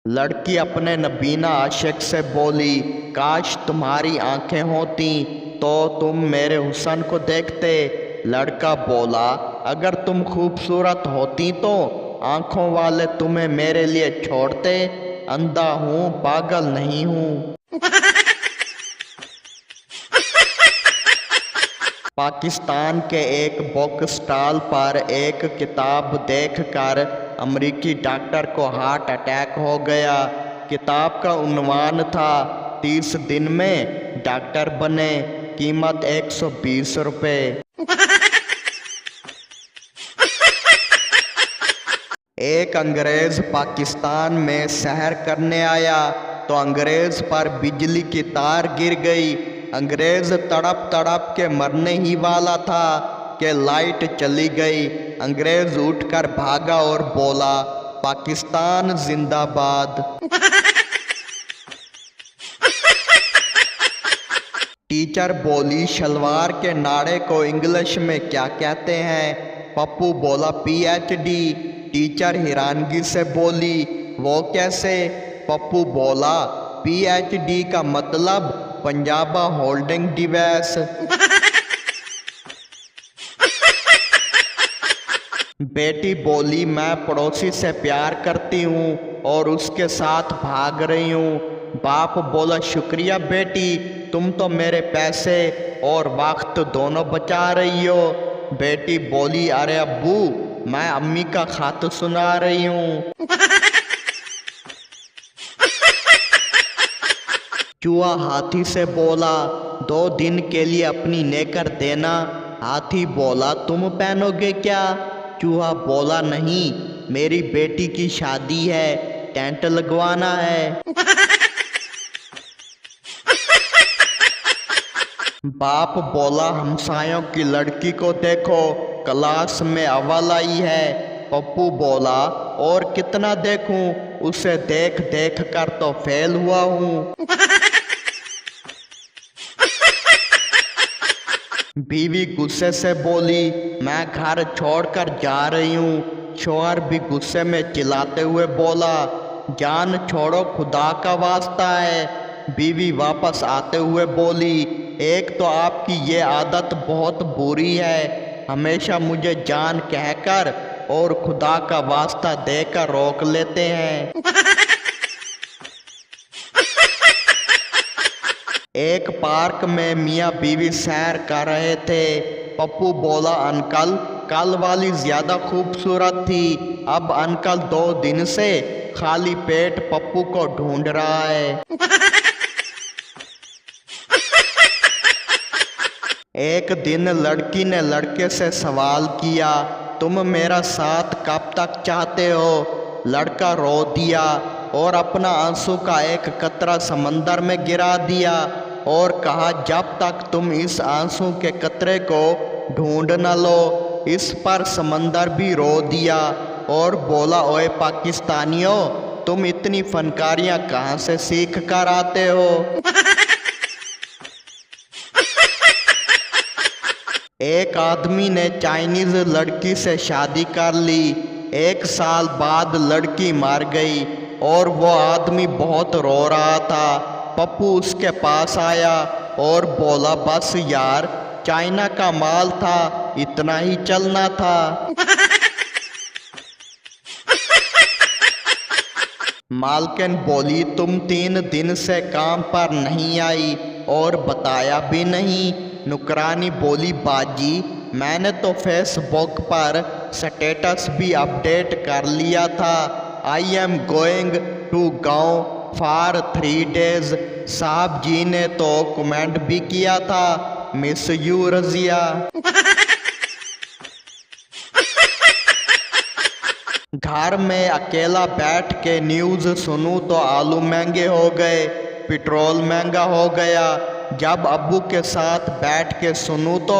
लड़की अपने नबीना आशिक से बोली, काश तुम्हारी आंखें होती तो तुम मेरे हुस्न को देखते। लड़का बोला, अगर तुम खूबसूरत होती तो आंखों वाले तुम्हें मेरे लिए छोड़ते। अंधा हूँ, पागल नहीं हूँ। पाकिस्तान के एक बुक स्टॉल पर एक किताब देखकर अमेरिकी डॉक्टर को हार्ट अटैक हो गया। किताब का उन्वान था 30 दिन में डॉक्टर बने, कीमत 120 रुपये। एक अंग्रेज पाकिस्तान में सैर करने आया तो अंग्रेज पर बिजली की तार गिर गई। अंग्रेज तड़प तड़प के मरने ही वाला था कि लाइट चली गई। अंग्रेज उठकर भागा और बोला, पाकिस्तान जिंदाबाद। टीचर बोली, शलवार के नाड़े को इंग्लिश में क्या कहते हैं? पप्पू बोला, PhD। टीचर हैरानगी से बोली, वो कैसे? पप्पू बोला, PhD का मतलब पंजाबा होल्डिंग डिवाइस। बेटी बोली, मैं पड़ोसी से प्यार करती हूँ और उसके साथ भाग रही हूँ। बाप बोला, शुक्रिया बेटी, तुम तो मेरे पैसे और वक्त दोनों बचा रही हो। बेटी बोली, अरे अब्बू, मैं अम्मी का खत सुना रही हूँ। चूहा हाथी से बोला, 2 दिन के लिए अपनी नेकर देना। हाथी बोला, तुम पहनोगे क्या? चूहा बोला, नहीं, मेरी बेटी की शादी है, टेंट लगवाना है। बाप बोला, हमसायों की लड़की को देखो, क्लास में अव्वल आई है। पप्पू बोला, और कितना देखूं, उसे देख देख कर तो फेल हुआ हूँ। बीवी गुस्से से बोली, मैं घर छोड़कर जा रही हूँ। शौहर भी गुस्से में चिल्लाते हुए बोला, जान छोड़ो, खुदा का वास्ता है। बीवी वापस आते हुए बोली, एक तो आपकी ये आदत बहुत बुरी है, हमेशा मुझे जान कहकर और खुदा का वास्ता देकर रोक लेते हैं। एक पार्क में मियाँ बीवी सैर कर रहे थे। पप्पू बोला, अंकल, कल वाली ज्यादा खूबसूरत थी। अब अंकल 2 दिन से खाली पेट पप्पू को ढूंढ रहा है। एक दिन लड़की ने लड़के से सवाल किया, तुम मेरा साथ कब तक चाहते हो? लड़का रो दिया और अपना आंसू का एक कतरा समंदर में गिरा दिया और कहा, जब तक तुम इस आंसू के कतरे को ढूंढ न लो। इस पर समंदर भी रो दिया और बोला, ओए पाकिस्तानियों, तुम इतनी फनकारियां कहाँ से सीख कर आते हो? एक आदमी ने चाइनीज लड़की से शादी कर ली। 1 साल बाद लड़की मर गई और वो आदमी बहुत रो रहा था। पप्पू उसके पास आया और बोला, बस यार, चाइना का माल था, इतना ही चलना था। मालकिन बोली, तुम 3 दिन से काम पर नहीं आई और बताया भी नहीं। नुकरानी बोली, बाजी, मैंने तो फेसबुक पर स्टेटस भी अपडेट कर लिया था। आई एम गोइंग टू गांव फॉर 3 डेज। साहब जी ने तो कमेंट भी किया था, मिस यू रजिया। घर में अकेला बैठ के न्यूज़ सुनूं तो आलू महंगे हो गए, पेट्रोल महंगा हो गया। जब अब्बू के साथ बैठ के सुनूं तो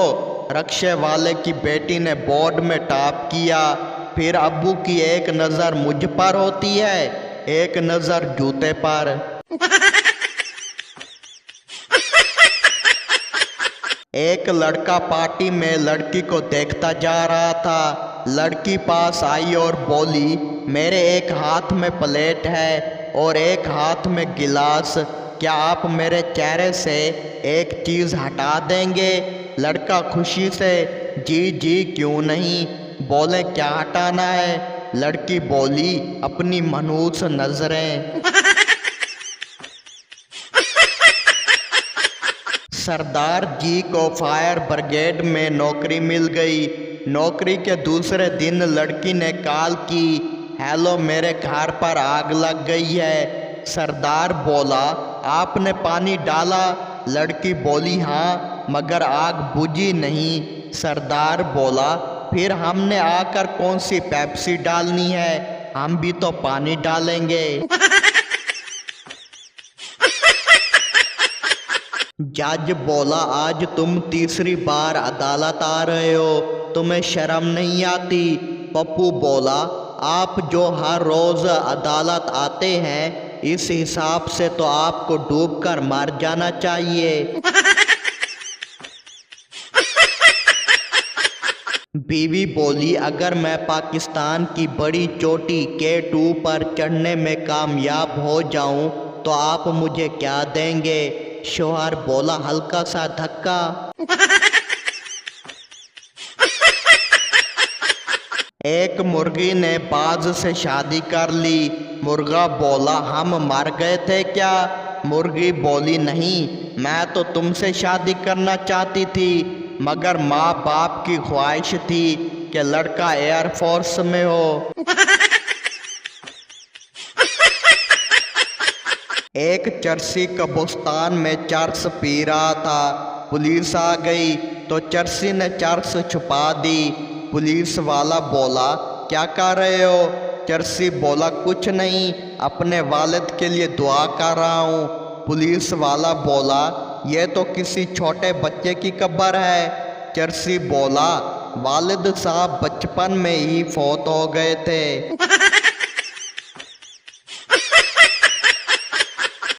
रक्शे वाले की बेटी ने बोर्ड में टाप किया। फिर अब्बू की एक नज़र मुझ पर होती है, एक नज़र जूते पर। एक लड़का पार्टी में लड़की को देखता जा रहा था। लड़की पास आई और बोली, मेरे एक हाथ में प्लेट है और एक हाथ में गिलास। क्या आप मेरे चेहरे से एक चीज़ हटा देंगे? लड़का खुशी से जी जी क्यों नहीं। बोले क्या हटाना है? लड़की बोली अपनी मनहूस नजरें। सरदार जी को फायर ब्रिगेड में नौकरी मिल गई। नौकरी के दूसरे दिन लड़की ने कॉल की, हेलो मेरे घर पर आग लग गई है। सरदार बोला आपने पानी डाला? लड़की बोली हाँ, मगर आग बुझी नहीं। सरदार बोला फिर हमने आकर कौन सी पेप्सी डालनी है, हम भी तो पानी डालेंगे। जज बोला आज तुम तीसरी बार अदालत आ रहे हो, तुम्हें शर्म नहीं आती? पप्पू बोला आप जो हर रोज अदालत आते हैं, इस हिसाब से तो आपको डूबकर मर जाना चाहिए। बीवी बोली अगर मैं पाकिस्तान की बड़ी चोटी K2 पर चढ़ने में कामयाब हो जाऊं तो आप मुझे क्या देंगे? शौहर बोला हल्का सा धक्का। एक मुर्गी ने बाज से शादी कर ली। मुर्गा बोला हम मर गए थे क्या? मुर्गी बोली नहीं, मैं तो तुमसे शादी करना चाहती थी, मगर माँ बाप की ख्वाहिश थी कि लड़का एयरफोर्स में हो। एक चरसी कब्रिस्तान में चरस पी रहा था। पुलिस आ गई तो चरसी ने चरस छुपा दी। पुलिस वाला बोला क्या कर रहे हो? चरसी बोला कुछ नहीं, अपने वालिद के लिए दुआ कर रहा हूँ। पुलिस वाला बोला ये तो किसी छोटे बच्चे की कब्र है। चरसी बोला वालिद साहब बचपन में ही फौत हो गए थे।